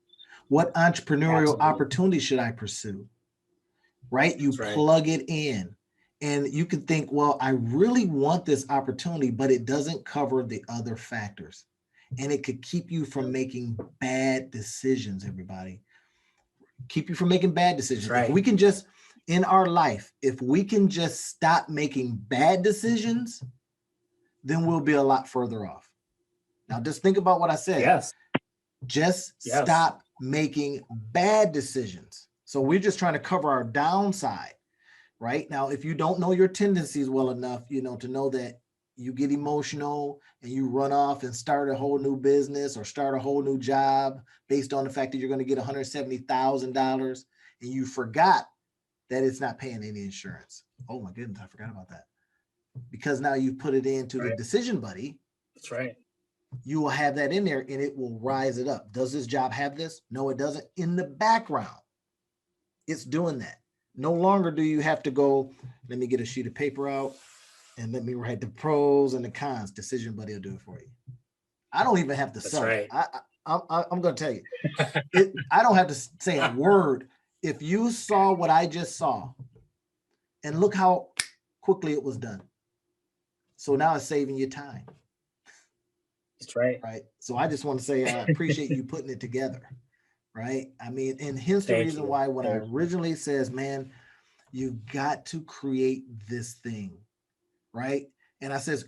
What entrepreneurial opportunity should I pursue? Right? You plug it in and you can think, well, I really want this opportunity, but it doesn't cover the other factors. And it could keep you from making bad decisions, everybody. Keep you from making bad decisions. Right. If we can just, in our life, if we can just stop making bad decisions, then we'll be a lot further off. Now, just think about what I said. Yes. Just stop making bad decisions. So we're just trying to cover our downside, right? Now, if you don't know your tendencies well enough, to know that you get emotional and you run off and start a whole new business or start a whole new job based on the fact that you're going to get $170,000 and you forgot that it's not paying any insurance. Oh my goodness, I forgot about that. Because now you put it into the Decision Buddy. That's right. You will have that in there and it will rise it up. Does this job have this? No, it doesn't. In the background, it's doing that. No longer do you have to go, let me get a sheet of paper out and let me write the pros and the cons. Decision Buddy will do it for you. I don't even have to sell it. I'm going to tell you, I don't have to say a word. If you saw what I just saw and look how quickly it was done. So now it's saving you time. That's right. Right. So I just want to say, I appreciate you putting it together. Right. I mean, and hence the reason why when I originally says, man, you got to create this thing. Right. And I says,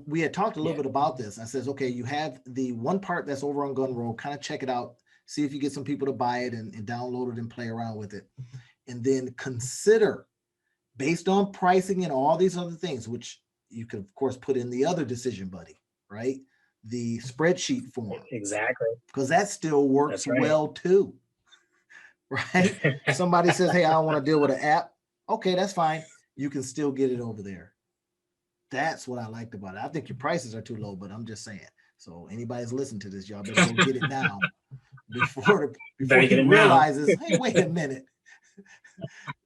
we had talked a little bit about this. I says, okay, you have the one part that's over on Gumroad, kind of check it out, see if you get some people to buy it and download it and play around with it. And then consider, based on pricing and all these other things, which you can, of course, put in the other Decision Buddy, right? The spreadsheet form. Exactly. Because that still works well too. Right? Somebody says, hey, I don't want to deal with an app. Okay, that's fine. You can still get it over there. That's what I liked about it. I think your prices are too low, but I'm just saying. So anybody's listening to this, y'all better go get it now before he realizes, hey, wait a minute.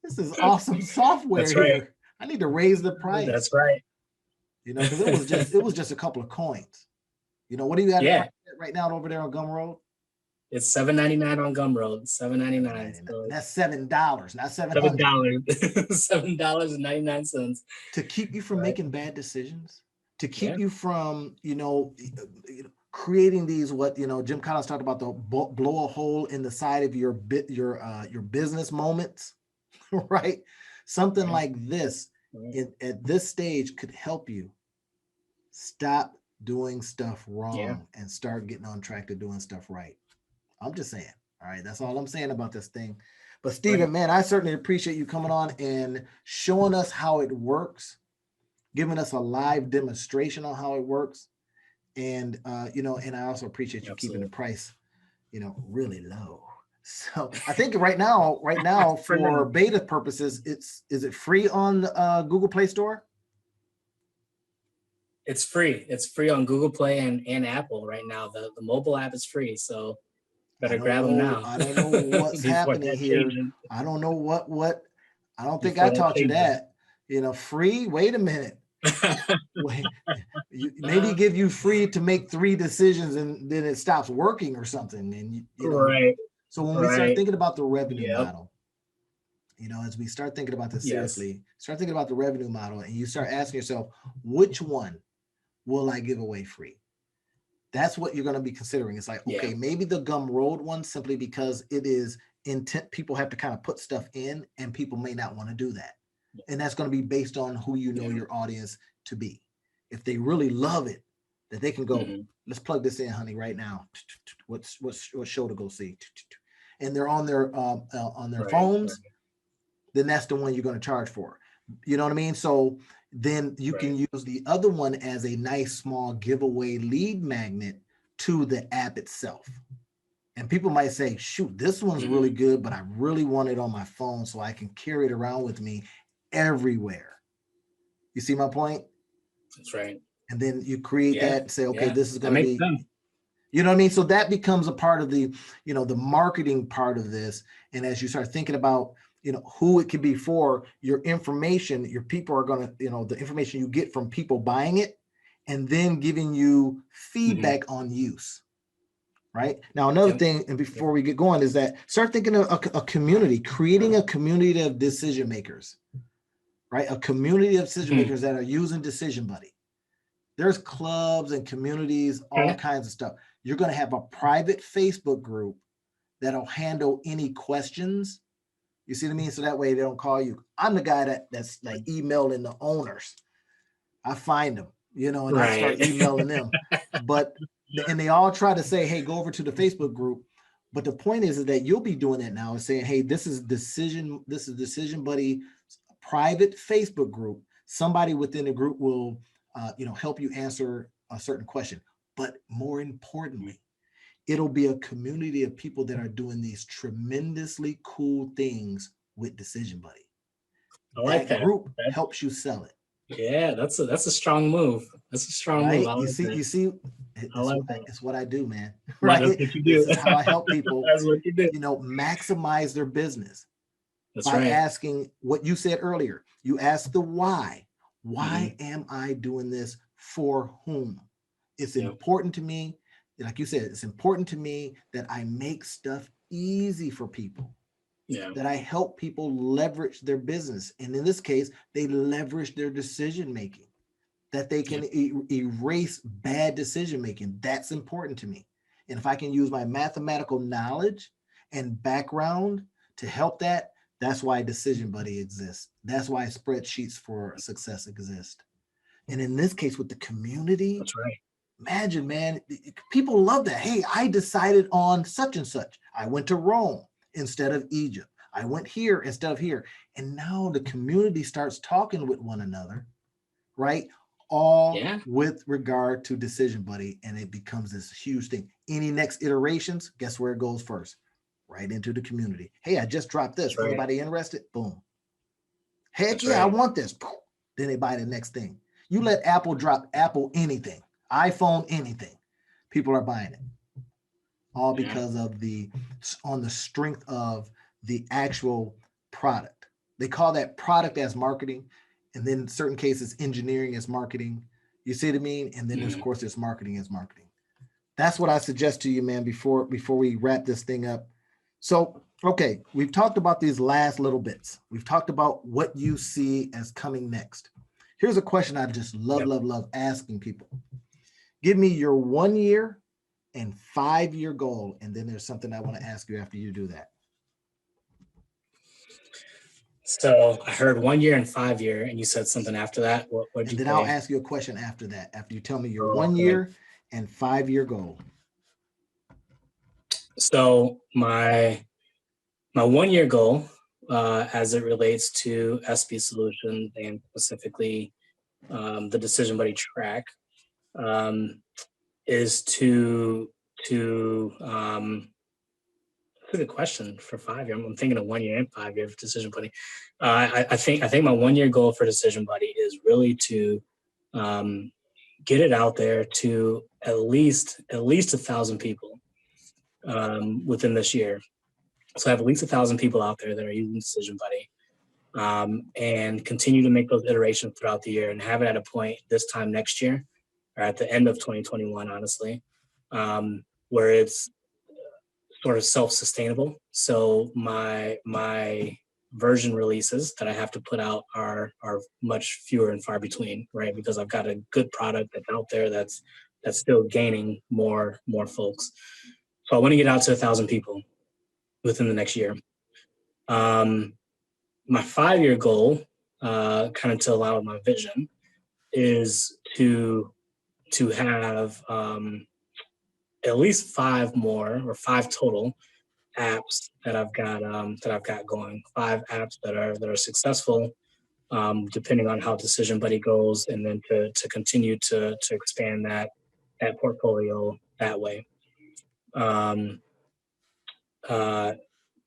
This is awesome software here. I need to raise the price. That's right. Because it was just a couple of coins. What do you have right now over there on Gumroad? It's $7.99 on Gumroad. $7.99. So That's $7, not 700. $7. $7.99. To keep you from Right. making bad decisions, to keep Yeah. you from, creating these, what, Jim Collins talked about, the blow a hole in the side of your business moments, right? Something Right. like this Right. at this stage could help you stop doing stuff wrong Yeah. and start getting on track to doing stuff right. I'm just saying. All right, that's all I'm saying about this thing. But Steven, Right. man, I certainly appreciate you coming on and showing us how it works, giving us a live demonstration on how it works. And and I also appreciate you keeping the Absolutely. price, really low. So I think right now For now. for beta purposes, is it free on Google Play Store? It's free. It's free on Google Play and Apple right now. The mobile app is free, so better grab them now. I don't know what's Before happening that here. changes. I don't know what I don't think Before I that taught you changes. that. Free? Wait a minute. Wait, maybe give you free to make 3 decisions and then it stops working or something. And Right. so when we start Right. thinking about the revenue Yep. model, as we start thinking about this Yes. seriously, start thinking about the revenue model and you start asking yourself, which one will I give away free? That's what you're going to be considering. It's like, Yeah. okay, maybe the Gumroad one, simply because it is intent. People have to kind of put stuff in and people may not want to do that. And that's going to be based on who you know Yeah. your audience to be. If they really love it, that they can go, Mhm. let's plug this in, honey, right now. What show to go see? And they're on their Right. phones, Right. then that's the one you're going to charge for. You know what I mean? So then you can Right. use the other one as a nice small giveaway lead magnet to the app itself. And people might say, shoot, this one's Mhm. really good, but I really want it on my phone so I can carry it around with me everywhere. You see my point? That's right. And then you create Yeah. that, say, okay, Yeah. this is That going to makes be, sense. you know what I mean? So that becomes a part of the, the marketing part of this. And as you start thinking about, who it could be for, your information, your people are going to, the information you get from people buying it and then giving you feedback on use. Right now, another Yep. thing, and before we get going, is that start thinking of a community, creating a community of decision makers, right? A community of decision makers that are using Decision Buddy. There's clubs and communities, all kinds of stuff. You're going to have a private Facebook group that'll handle any questions. You see what I mean? So that way they don't call you. I'm the guy that's like emailing the owners. I find them, and I start Right. emailing them. And they all try to say, hey, go over to the Facebook group. But the point is that you'll be doing that now and saying, hey, this is Decision Buddy private Facebook group. Somebody within the group will help you answer a certain question. But more importantly, it'll be a community of people that are doing these tremendously cool things with Decision Buddy. I like that. Group helps you sell it. Yeah, that's a strong move. That's a strong move. I like You see, it's what I do, man. Right? That's what you do. This is how I help people. That's what you do. Maximize their business. That's by right. asking what you said earlier. You ask the why. Why am I doing this? For whom? It's important to me. Like you said, it's important to me that I make stuff easy for people. Yeah. That I help people leverage their business. And in this case, they leverage their decision making. That they can erase bad decision making. That's important to me. And if I can use my mathematical knowledge and background to help that, that's why Decision Buddy exists. That's why spreadsheets for success exist. And in this case, with the community, that's right. Imagine, man, people love that. Hey, I decided on such and such. I went to Rome instead of Egypt. I went here instead of here. And now the community starts talking with one another, right? All with regard to Decision Buddy. And it becomes this huge thing. Any next iterations, guess where it goes first? Right into the community. Hey, I just dropped this. Right. Anybody interested? Boom. Heck yeah, I want this. Then they buy the next thing. You let Apple drop Apple anything, iPhone anything, people are buying it. All because of on the strength of the actual product. They call that product as marketing. And then in certain cases, engineering as marketing. You see what I mean? And then there's, of course, there's marketing as marketing. That's what I suggest to you, man, before we wrap this thing up. So, okay, we've talked about these last little bits. We've talked about what you see as coming next. Here's a question I just love asking people. Give me your 1 year and 5 year goal. And then there's something I want to ask you after you do that. So I heard 1 year and 5 year, and you said something after that. What'd you And then say? I'll ask you a question after that, after you tell me your Oh, 1 okay. year and 5 year goal. So my 1 year goal, as it relates to SB Solutions and specifically the Decision Buddy track, is to that's a good question for 5 year. I'm thinking of 1 year and 5 year for Decision Buddy. I think my 1 year goal for Decision Buddy is really to get it out there to at least 1,000 people within this year. So I have at least 1,000 people out there that are using Decision Buddy, and continue to make those iterations throughout the year and have it at a point this time next year or at the end of 2021, honestly, where it's sort of self-sustainable. So my version releases that I have to put out are much fewer and far between, right? Because I've got a good product that's out there that's still gaining more folks. So I want to get out to 1,000 people within the next year. My 5 year goal, kind of to align with my vision, is to have at least 5 more or 5 total apps that I've got going. 5 apps that are successful, depending on how Decision Buddy goes, and then to continue to expand that portfolio that way.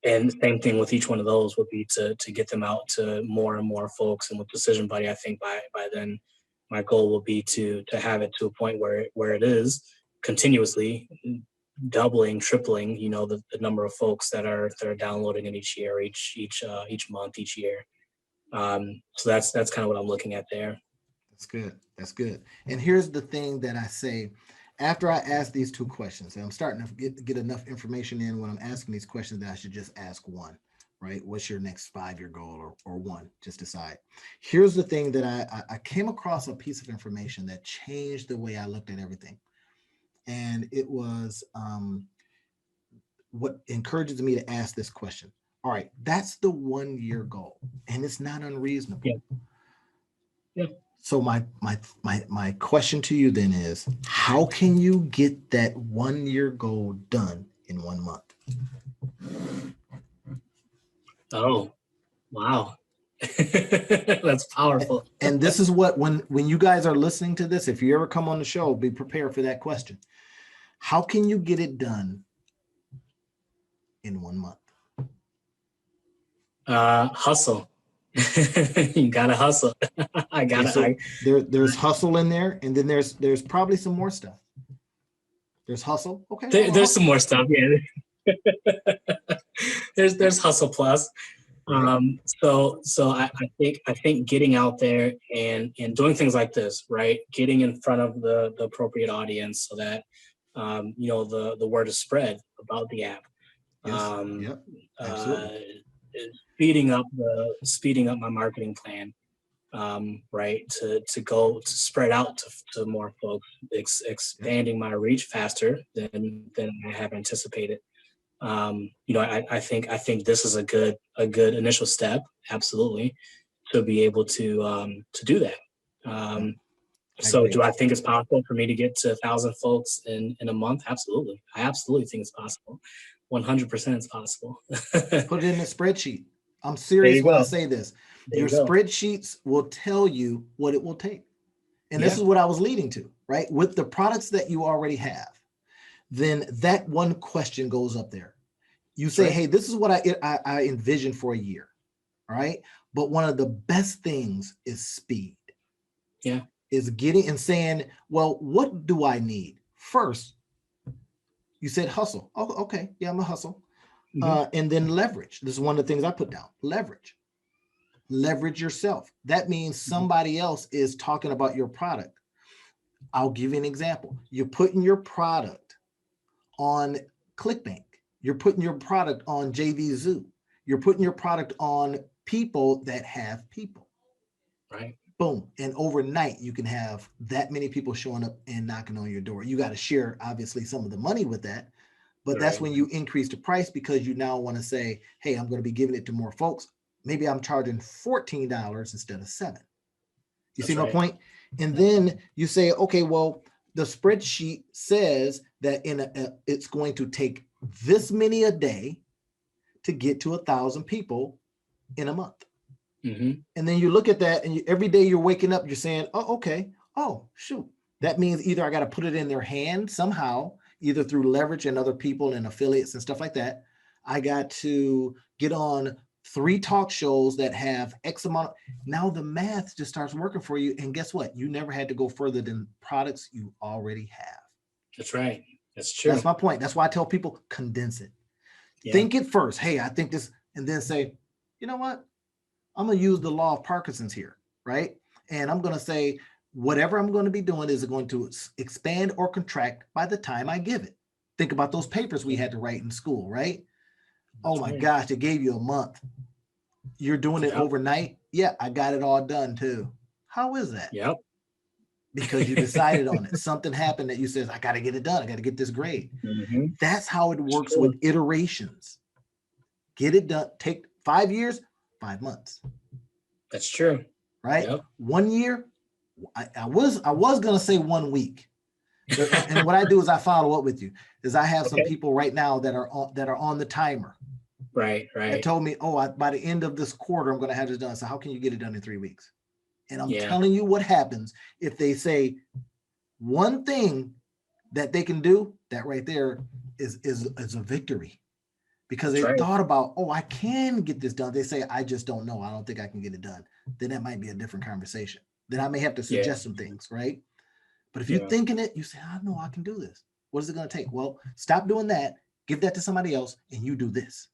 And same thing with each one of those would be to get them out to more and more folks. And with Decision Buddy, I think by then my goal will be to have it to a point where it is continuously doubling, tripling, the number of folks that are downloading it each year, each month, each year. So that's kind of what I'm looking at there. That's good. And here's the thing that I say after I ask these 2 questions, and I'm starting to get enough information in when I'm asking these questions that I should just ask one, right? What's your next 5 year goal or one? Just decide. Here's the thing that I came across a piece of information that changed the way I looked at everything. And it was what encourages me to ask this question. All right, that's the 1 year goal, and it's not unreasonable. Yeah. So my question to you then is, how can you get that 1 year goal done in 1 month? Oh, wow. That's powerful. And this is what, when you guys are listening to this, if you ever come on the show, be prepared for that question. How can you get it done in 1 month? Hustle. You gotta hustle. There's hustle in there, and then there's probably some more stuff. There's hustle. Okay. There's some more stuff. Yeah. There's hustle plus. So I think getting out there and doing things like this, right? Getting in front of the appropriate audience so that the word is spread about the app. Yes. Yep. Absolutely. Speeding up my marketing plan, right? To spread out to more folks, expanding my reach faster than I have anticipated. I think this is a good initial step, absolutely, to be able to do that. So do I think it's possible for me to get to 1,000 folks in a month? Absolutely. I absolutely think it's possible. 100% it's possible. Put it in a spreadsheet. I'm serious when I say this. Your spreadsheets will tell you what it will take. And this is what I was leading to, right? With the products that you already have, then that one question goes up there. You say, hey, this is what I envision for a year, all right? But one of the best things is speed. Yeah. Is getting and saying, well, what do I need? First, you said hustle. Oh, okay. Yeah, I'm a hustle. Mm-hmm. And then leverage. This is one of the things I put down. Leverage yourself. That means somebody else is talking about your product. I'll give you an example. You're putting your product on ClickBank. You're putting your product on JVZoo. You're putting your product on people that have people. Right. Boom. And overnight, you can have that many people showing up and knocking on your door. You got to share, obviously, some of the money with that. But that's when you increase the price, because you now want to say, hey, I'm going to be giving it to more folks. Maybe I'm charging $14 instead of $7. You see my point? And then you say, okay, well, the spreadsheet says that it's going to take this many a day to get to 1,000 people in a month. Mm-hmm. And then you look at that, and every day you're waking up, you're saying, oh, okay. Oh, shoot. That means either I got to put it in their hand somehow, either through leverage and other people and affiliates and stuff like that. I got to get on 3 talk shows that have X amount. Now the math just starts working for you. And guess what? You never had to go further than products you already have. That's right. That's true. That's my point. That's why I tell people, condense it. Yeah. Think it first. Hey, I think this, and then say, you know what? I'm going to use the law of Parkinson's here, right? And I'm going to say, whatever I'm going to be doing is going to expand or contract by the time I give it. Think about those papers we had to write in school, right? Oh my gosh, they gave you a month. You're doing it overnight? Yeah, I got it all done too. How is that? Yep. Because you decided on it. Something happened that you said, I got to get it done. I got to get this grade. Mm-hmm. That's how it works with iterations. Get it done. Take 5 years, 5 months. That's true. Right? Yep. 1 year. I was going to say 1 week. And what I do is I follow up with you. Is I have some people right now that are on the timer. Right. That told me, by the end of this quarter, I'm going to have this done. So how can you get it done in 3 weeks? And I'm telling you what happens if they say one thing that they can do. That right there is a victory, because they thought about, I can get this done. They say, I just don't know. I don't think I can get it done. Then that might be a different conversation. Then I may have to suggest some things, right? But if you're thinking it, you say, I know I can do this. What is it going to take? Well, stop doing that. Give that to somebody else, and you do this.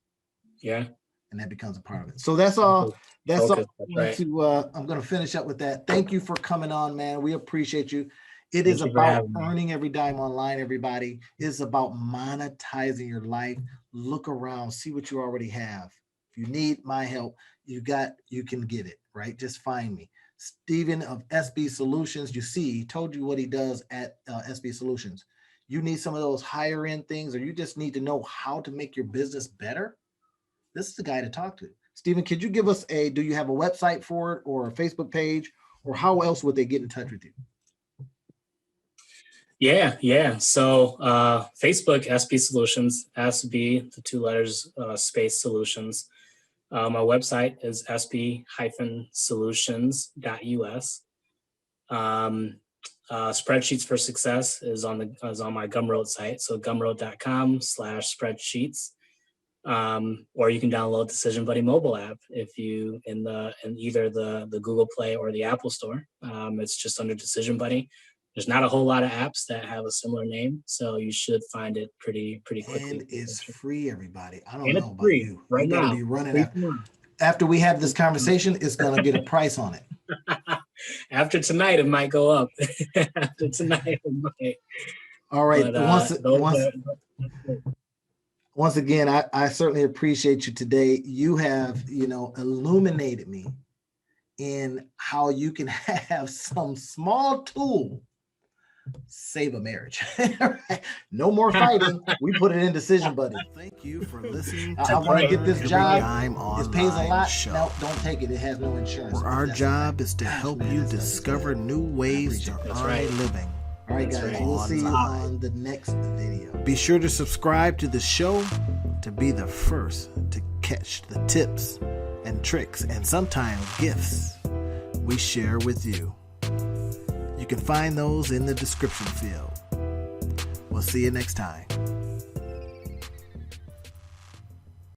Yeah. And that becomes a part of it. So that's all. That's all. Right. I'm going to finish up with that. Thank you for coming on, man. We appreciate you. It is about earning every dime online, everybody. It's about monetizing your life. Look around, see what you already have. If you need my help, you can get it, right? Just find me. Steven of SB Solutions. You see, he told you what he does at SB Solutions. You need some of those higher end things, or you just need to know how to make your business better. This is the guy to talk to. Steven, could you give us do you have a website for it, or a Facebook page, or how else would they get in touch with you? Yeah. So Facebook, SB Solutions, SB, the 2 letters, space solutions. My website is sb-solutions.us. Spreadsheets for Success is on my Gumroad site. So gumroad.com/spreadsheets. Or you can download Decision Buddy mobile app if you in either the Google Play or the Apple Store. It's just under Decision Buddy. There's not a whole lot of apps that have a similar name, so you should find it pretty quickly. And it's free, everybody. I don't know about you. Right now, be running after we have this conversation, it's gonna get a price on it. After tonight, it might go up. After tonight, it might. All right. But, once again, I certainly appreciate you today. You have, illuminated me in how you can have some small tool save a marriage. No more fighting. We put it in Decision Buddy. Thank you for listening. I want to get this job. It pays a lot. No, don't take it. It has no insurance. Our job is to help you discover new ways to earn a living. All right, guys. We'll see you on the next video. Be sure to subscribe to the show to be the first to catch the tips and tricks and sometimes gifts we share with you. You can find those in the description field. We'll see you next time.